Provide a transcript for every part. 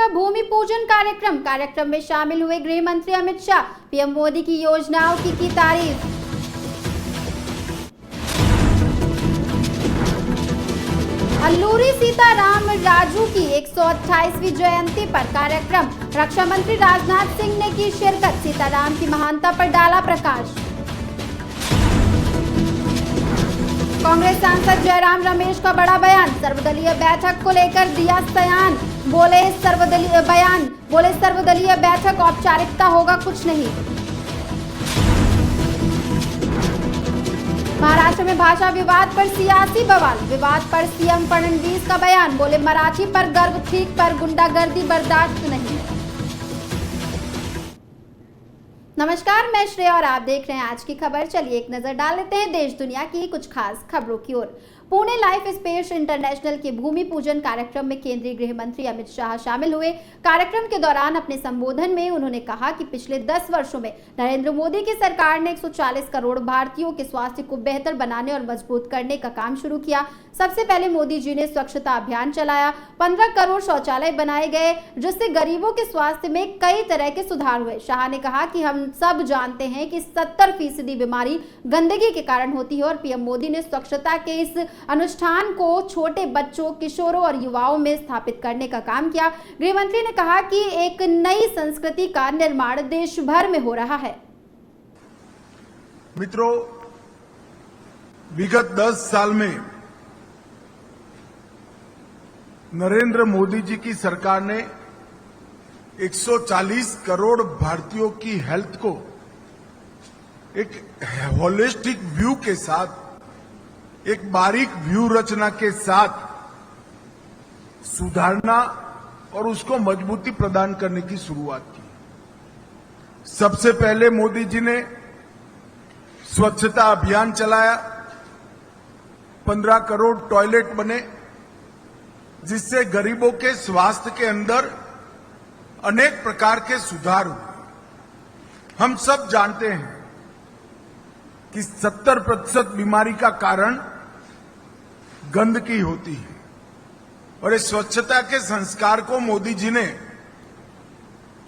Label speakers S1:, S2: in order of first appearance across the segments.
S1: हुआ भूमि पूजन कार्यक्रम में शामिल हुए गृह मंत्री अमित शाह। पीएम मोदी की योजनाओं की तारीफ। अल्लूरी सीताराम राजू की 128वीं जयंती पर कार्यक्रम। रक्षा मंत्री राजनाथ सिंह ने की शिरकत। सीताराम की महानता पर डाला प्रकाश। कांग्रेस सांसद जयराम रमेश का बड़ा बयान। सर्वदलीय बैठक को लेकर दिया बयान। बोले सर्वदलीय बैठक औपचारिकता होगा, कुछ नहीं। महाराष्ट्र में भाषा विवाद पर सियासी बवाल। विवाद पर सीएम फडणवीस का बयान। बोले मराठी पर गर्व ठीक, पर गुंडागर्दी बर्दाश्त नहीं। नमस्कार, मैं श्रेया और आप देख रहे हैं आज की खबर। चलिए एक नजर डाल लेते हैं देश दुनिया की कुछ खास खबरों की ओर। पुणे लाइफ स्पेस इंटरनेशनल के भूमि पूजन कार्यक्रम में केंद्रीय गृह मंत्री अमित शाह शामिल हुए। कार्यक्रम के दौरान अपने संबोधन में उन्होंने कहा कि पिछले 10 वर्षों में नरेंद्र मोदी की सरकार ने 140 करोड़ भारतीयों के स्वास्थ्य को बेहतर बनाने और मजबूत करने का काम शुरू किया। सबसे पहले मोदी जी ने स्वच्छता अभियान चलाया। 15 करोड़ शौचालय बनाए गए, जिससे गरीबों के स्वास्थ्य में कई तरह के सुधार हुए। शाह ने कहा कि हम सब जानते हैं कि 70% बीमारी गंदगी के कारण होती है और पीएम मोदी ने स्वच्छता के इस अनुष्ठान को छोटे बच्चों, किशोरों और युवाओं में स्थापित करने का काम किया। गृह मंत्री ने कहा कि एक नई संस्कृति का निर्माण देश भर में हो रहा है।
S2: मित्रों, विगत 10 साल में नरेंद्र मोदी जी की सरकार ने 140 करोड़ भारतीयों की हेल्थ को एक होलिस्टिक व्यू के साथ, एक बारीक व्यू रचना के साथ सुधारना और उसको मजबूती प्रदान करने की शुरुआत की। सबसे पहले मोदी जी ने स्वच्छता अभियान चलाया। 15 करोड़ टॉयलेट बने, जिससे गरीबों के स्वास्थ्य के अंदर अनेक प्रकार के सुधार हुए। हम सब जानते हैं कि 70% बीमारी का कारण गंदगी होती है और इस स्वच्छता के संस्कार को मोदी जी ने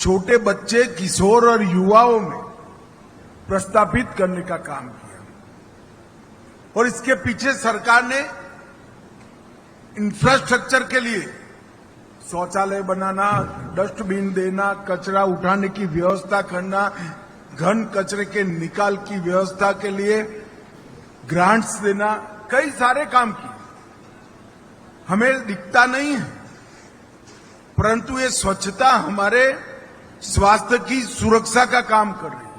S2: छोटे बच्चे, किशोर और युवाओं में प्रस्थापित करने का काम किया। और इसके पीछे सरकार ने इंफ्रास्ट्रक्चर के लिए शौचालय बनाना, डस्टबिन देना, कचरा उठाने की व्यवस्था करना, घन कचरे के निकाल की व्यवस्था के लिए ग्रांट्स देना, कई सारे काम किए। हमें दिखता नहीं है, परंतु ये स्वच्छता हमारे स्वास्थ्य की सुरक्षा का काम कर रही है।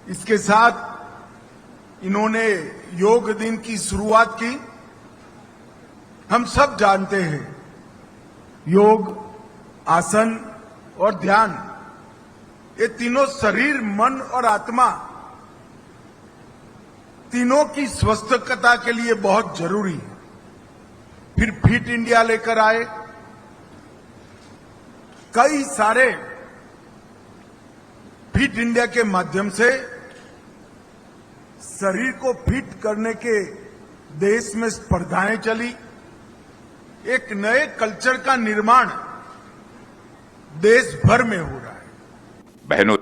S2: इसके साथ इन्होंने योग दिन की शुरुआत की। हम सब जानते हैं योग, आसन और ध्यान, ये तीनों शरीर, मन और आत्मा, तीनों की स्वस्थता के लिए बहुत जरूरी है। फिर फिट इंडिया लेकर आए। कई सारे फिट इंडिया के माध्यम से शरीर को फिट करने के देश में स्पर्धाएं चली। एक नए कल्चर का निर्माण देश भर में हो रहा है।
S3: बहनों,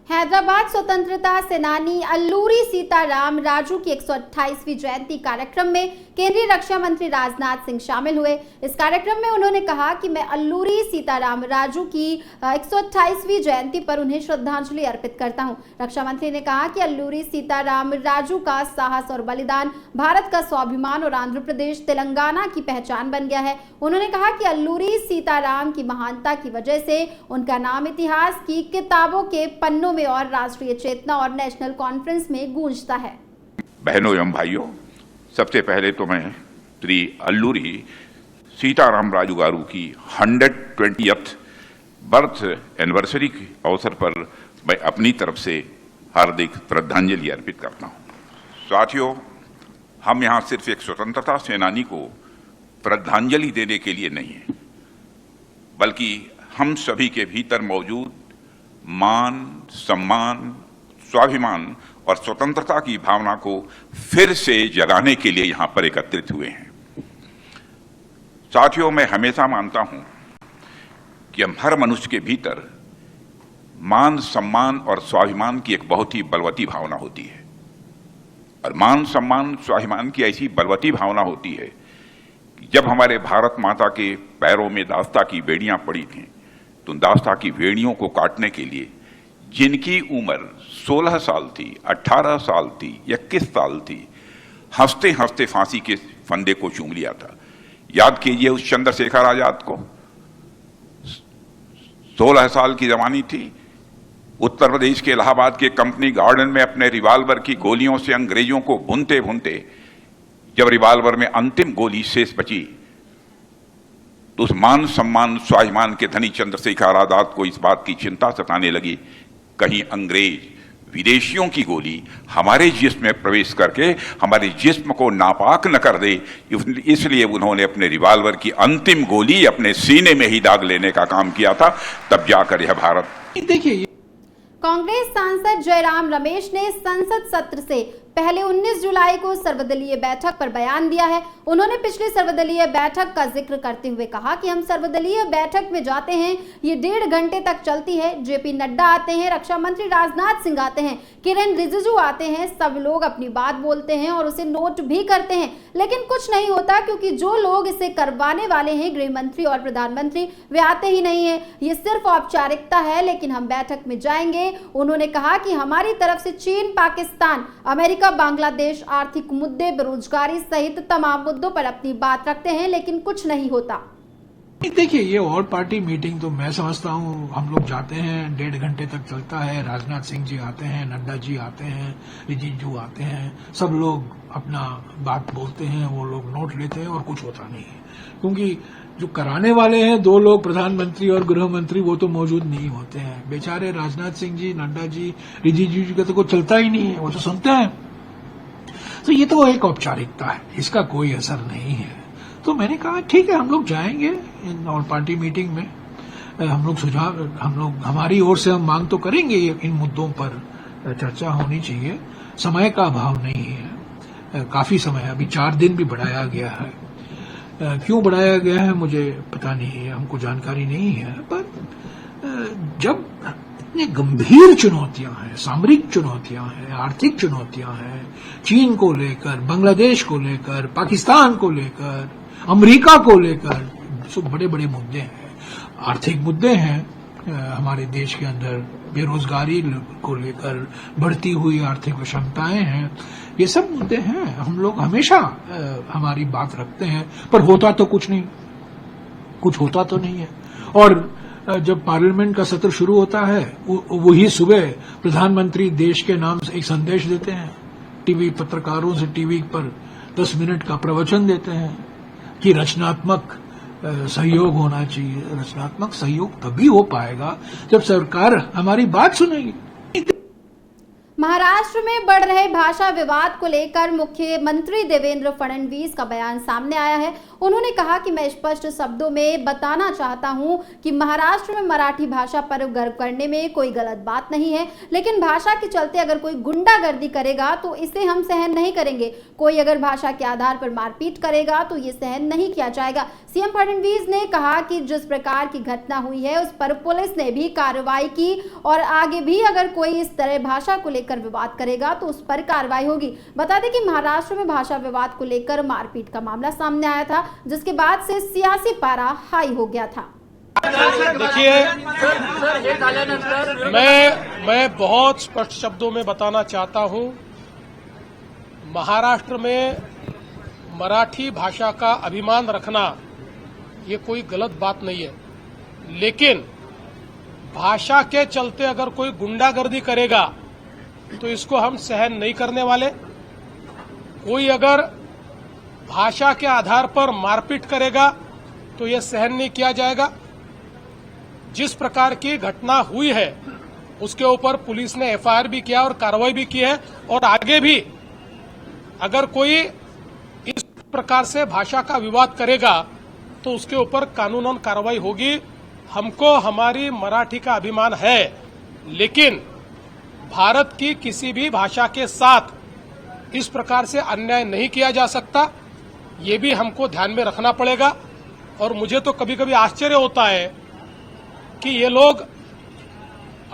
S1: हैदराबाद स्वतंत्रता सेनानी अल्लूरी सीताराम राजू की 128वीं जयंती कार्यक्रम में केंद्रीय रक्षा मंत्री राजनाथ सिंह शामिल हुए। इस कार्यक्रम में उन्होंने कहा कि मैं अल्लूरी सीताराम राजू की 128वीं जयंती पर उन्हें श्रद्धांजलि अर्पित करता हूं। रक्षा मंत्री ने कहा कि अल्लूरी सीताराम राजू का साहस और बलिदान भारत का स्वाभिमान और आंध्र प्रदेश, तेलंगाना की पहचान बन गया है। उन्होंने कहा कि अल्लूरी सीताराम की महानता की वजह से उनका नाम इतिहास की किताबों के पन्नों में और राष्ट्रीय चेतना और नेशनल कॉन्फ्रेंस में गूंजता है।
S3: बहनों एवं भाइयों, सबसे पहले तो मैं श्री अल्लूरी सीताराम राजू गारू की 120th बर्थ एनिवर्सरी के अवसर पर मैं अपनी तरफ से हार्दिक श्रद्धांजलि अर्पित करता हूं। साथियों, हम यहाँ सिर्फ एक स्वतंत्रता सेनानी को श्रद्धांजलि देने के लिए नहीं है, बल्कि हम सभी के भीतर मौजूद मान, सम्मान, स्वाभिमान और स्वतंत्रता की भावना को फिर से जगाने के लिए यहां पर एकत्रित हुए हैं। साथियों, मैं हमेशा मानता हूं कि हर मनुष्य के भीतर मान, सम्मान और स्वाभिमान की एक बहुत ही बलवती भावना होती है। और मान, सम्मान, स्वाभिमान की ऐसी बलवती भावना होती है कि जब हमारे भारत माता के पैरों में दास्ता की बेड़ियां पड़ी थीं, तो उन दास्ता की बेड़ियों को काटने के लिए जिनकी उम्र 16 साल थी, 18 साल थी, 21 साल थी, हंसते हंसते फांसी के फंदे को चूम लिया था। याद कीजिए उस चंद्रशेखर आजाद को, 16 साल की जवानी थी, उत्तर प्रदेश के इलाहाबाद के कंपनी गार्डन में अपने रिवाल्वर की गोलियों से अंग्रेजों को भूनते भूनते जब रिवाल्वर में अंतिम गोली शेष बची, तो उस मान, सम्मान, स्वाभिमान के धनी चंद्रशेखर आजाद को इस बात की चिंता सताने लगी, कहीं अंग्रेज विदेशियों की गोली हमारे जिस्म में प्रवेश करके हमारे जिस्म को नापाक न कर दे। इसलिए उन्होंने अपने रिवाल्वर की अंतिम गोली अपने सीने में ही दाग लेने का काम किया था। तब जाकर यह भारत।
S4: देखिए,
S1: कांग्रेस सांसद जयराम रमेश ने संसद सत्र से पहले 19 जुलाई को सर्वदलीय बैठक पर बयान दिया है। उन्होंने पिछली सर्वदलीय बैठक का जिक्र करते हुए कहा कि हम सर्वदलीय बैठक में जाते हैं, ये 1.5 घंटे तक चलती है। जेपी नड्डा आते हैं, रक्षा मंत्री राजनाथ सिंह आते हैं, किरेन रिजिजू आते हैं, सब लोग अपनी बात बोलते हैं और उसे नोट भी करते हैं, लेकिन कुछ नहीं होता क्योंकि जो लोग इसे करवाने वाले हैं, गृह मंत्री और प्रधानमंत्री, वे आते ही नहीं है। ये सिर्फ औपचारिकता है, लेकिन हम बैठक में जाएंगे। उन्होंने कहा कि हमारी तरफ से चीन, पाकिस्तान, अमेरिका, बांग्लादेश आर्थिक मुद्दे, बेरोजगारी सहित तमाम मुद्दों पर अपनी बात रखते हैं, लेकिन कुछ नहीं होता।
S4: देखिए, ये ऑल पार्टी मीटिंग तो मैं समझता हूँ हम लोग जाते हैं, 1.5 घंटे तक चलता है। राजनाथ सिंह जी आते हैं, नड्डा जी आते हैं, रिजिजू आते हैं, सब लोग अपना बात बोलते हैं, वो लोग नोट लेते हैं और कुछ होता नहीं है। क्योंकि जो कराने वाले हैं 2 लोग, प्रधानमंत्री और गृह मंत्री, वो तो मौजूद नहीं होते हैं। बेचारे राजनाथ सिंह जी, नड्डा जी, रिजिजू जी का तो कुछ चलता ही नहीं है, वो तो सुनते हैं। तो ये तो एक औपचारिकता है, इसका कोई असर नहीं है। तो मैंने कहा ठीक है, हम लोग जाएंगे इन ऑल पार्टी मीटिंग में, हम लोग हमारी ओर से हम मांग तो करेंगे, इन मुद्दों पर चर्चा होनी चाहिए। समय का अभाव नहीं है, काफी समय, अभी 4 दिन भी बढ़ाया गया है। क्यों बढ़ाया गया है मुझे पता नहीं है, हमको जानकारी नहीं है। पर जब इतनी गंभीर चुनौतियां हैं, सामरिक चुनौतियां हैं, आर्थिक चुनौतियां हैं, चीन को लेकर, बांग्लादेश को लेकर, पाकिस्तान को लेकर, अमेरिका को लेकर, सब बड़े बड़े मुद्दे हैं, आर्थिक मुद्दे हैं हमारे देश के अंदर, बेरोजगारी को लेकर बढ़ती हुई आर्थिक विषमताएं हैं, ये सब मुद्दे हैं। हम लोग हमेशा हमारी बात रखते हैं, पर होता तो कुछ नहीं, कुछ होता तो नहीं है। और जब पार्लियामेंट का सत्र शुरू होता है, वही सुबह प्रधानमंत्री देश के नाम से एक संदेश देते हैं, टीवी पत्रकारों से टीवी पर 10 मिनट का प्रवचन देते हैं कि रचनात्मक सहयोग होना चाहिए। रचनात्मक सहयोग तभी हो पाएगा जब सरकार हमारी बात सुनेगी।
S1: महाराष्ट्र में बढ़ रहे भाषा विवाद को लेकर मुख्यमंत्री देवेंद्र फडणवीस का बयान सामने आया है। उन्होंने कहा कि मैं स्पष्ट शब्दों में बताना चाहता हूं कि महाराष्ट्र में मराठी भाषा पर गर्व करने में कोई गलत बात नहीं है, लेकिन भाषा के चलते अगर कोई गुंडागर्दी करेगा तो इसे हम सहन नहीं करेंगे। कोई अगर भाषा के आधार पर मारपीट करेगा तो ये सहन नहीं किया जाएगा। सीएम फडणवीस ने कहा कि जिस प्रकार की घटना हुई है उस पर पुलिस ने भी कार्रवाई की और आगे भी अगर कोई इस तरह भाषा को लेकर विवाद करेगा तो उस पर कार्रवाई होगी। बता दें कि महाराष्ट्र में भाषा विवाद को लेकर मारपीट का मामला सामने आया था, जिसके बाद से सियासी पारा हाई हो गया था।
S5: देखिए, मैं बहुत स्पष्ट शब्दों में बताना चाहता हूं, महाराष्ट्र में मराठी भाषा का अभिमान रखना ये कोई गलत बात नहीं है, लेकिन भाषा के चलते अगर कोई गुंडागर्दी करेगा तो इसको हम सहन नहीं करने वाले। कोई अगर भाषा के आधार पर मारपीट करेगा तो यह सहन नहीं किया जाएगा। जिस प्रकार की घटना हुई है उसके ऊपर पुलिस ने एफआईआर भी किया और कार्रवाई भी की है, और आगे भी अगर कोई इस प्रकार से भाषा का विवाद करेगा तो उसके ऊपर कानूनन कार्रवाई होगी। हमको हमारी मराठी का अभिमान है, लेकिन भारत की किसी भी भाषा के साथ इस प्रकार से अन्याय नहीं किया जा सकता, ये भी हमको ध्यान में रखना पड़ेगा। और मुझे तो कभी कभी आश्चर्य होता है कि ये लोग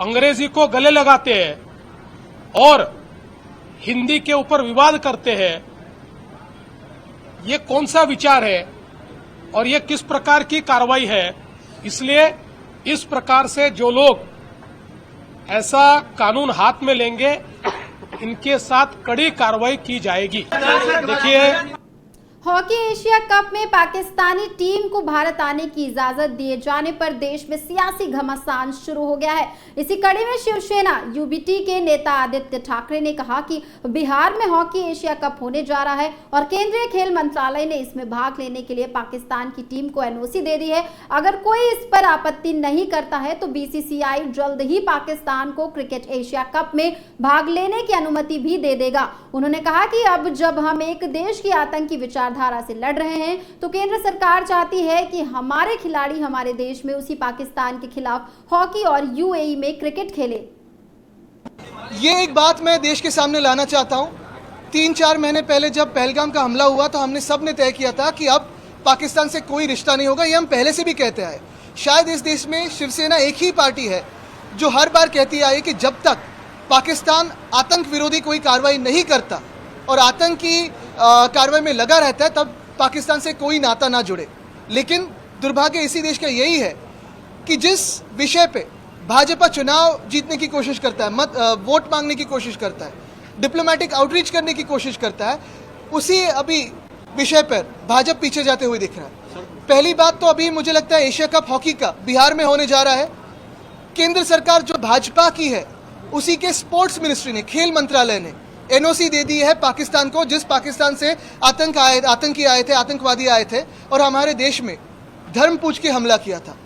S5: अंग्रेजी को गले लगाते हैं और हिंदी के ऊपर विवाद करते हैं, ये कौन सा विचार है और ये किस प्रकार की कार्रवाई है। इसलिए इस प्रकार से जो लोग ऐसा कानून हाथ में लेंगे, इनके साथ कड़ी कार्रवाई की जाएगी। देखिए,
S1: हॉकी एशिया कप में पाकिस्तानी टीम को भारत आने की इजाजत दिए जाने पर देश में सियासी घमासान शुरू हो गया है। इसी कड़ी में शिवसेना यूबीटी के नेता आदित्य ठाकरे ने कहा कि बिहार में हॉकी एशिया कप होने जा रहा है और केंद्रीय खेल मंत्रालय ने इसमें भाग लेने के लिए पाकिस्तान की टीम को एनओसी दे दी है। अगर कोई इस पर आपत्ति नहीं करता है तो बीसीसीआई जल्द ही पाकिस्तान को क्रिकेट एशिया कप में भाग लेने की अनुमति भी दे देगा। उन्होंने कहा कि अब जब हम एक देश की आतंकी विचारधारा से लड़ रहे हैं तो केंद्र सरकार चाहती है कि हमारे खिलाड़ी हमारे देश में उसी पाकिस्तान के खिलाफ हॉकी और यूएई में क्रिकेट खेले।
S6: ये एक बात मैं देश के सामने लाना चाहता हूं। 3-4 महीने पहले जब पहलगाम का हमला हुआ तो हमने सबने तय किया था कि अब पाकिस्तान से कोई रिश्ता नहीं होगा। ये हम पहले से भी कहते आए। शायद इस देश में शिवसेना एक ही पार्टी है जो हर बार कहती आई कि जब तक पाकिस्तान आतंक विरोधी कोई कार्रवाई नहीं करता और आतंकी कार्रवाई में लगा रहता है तब पाकिस्तान से कोई नाता ना जुड़े। लेकिन दुर्भाग्य इसी देश का यही है कि जिस विषय पे भाजपा चुनाव जीतने की कोशिश करता है, वोट मांगने की कोशिश करता है, डिप्लोमेटिक आउटरीच करने की कोशिश करता है, उसी अभी विषय पर भाजपा पीछे जाते हुए दिख रहा है। पहली बात तो अभी मुझे लगता है एशिया कप हॉकी का बिहार में होने जा रहा है। केंद्र सरकार जो भाजपा की है उसी के स्पोर्ट्स मिनिस्ट्री ने, खेल मंत्रालय ने एनओसी दे दी है पाकिस्तान को, जिस पाकिस्तान से आतंकी आए थे, आतंकवादी आए थे और हमारे देश में धर्म पूछ के हमला किया था।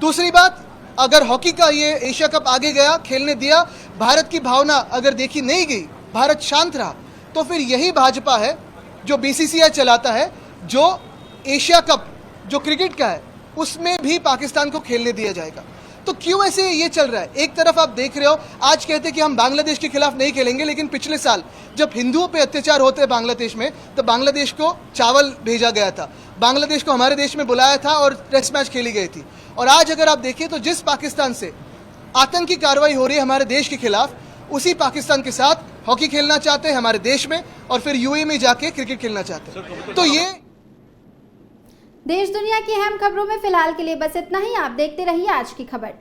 S6: दूसरी बात, अगर हॉकी का ये एशिया कप आगे गया, खेलने दिया, भारत की भावना अगर देखी नहीं गई, भारत शांत रहा, तो फिर यही भाजपा है जो बीसीसीआई चलाता है, जो एशिया कप जो क्रिकेट का है उसमें भी पाकिस्तान को खेलने दिया जाएगा। तो क्यों ऐसे ये चल रहा है? एक तरफ आप देख रहे हो, आज कहते हैं कि हम बांग्लादेश के खिलाफ नहीं खेलेंगे, लेकिन पिछले साल जब हिंदुओं पे अत्याचार होते हैं बांग्लादेश में, तो बांग्लादेश को चावल भेजा गया था, बांग्लादेश को हमारे देश में बुलाया था और टेस्ट मैच खेली गई थी। और आज अगर आप देखिए तो जिस पाकिस्तान से आतंकी कार्रवाई हो रही है हमारे देश के खिलाफ, उसी पाकिस्तान के साथ हॉकी खेलना चाहते हैं हमारे देश में और फिर यूएई में जाके क्रिकेट खेलना चाहते हैं। तो ये
S1: देश दुनिया की अहम खबरों में फिलहाल के लिए बस इतना ही। आप देखते रहिए आज की खबर।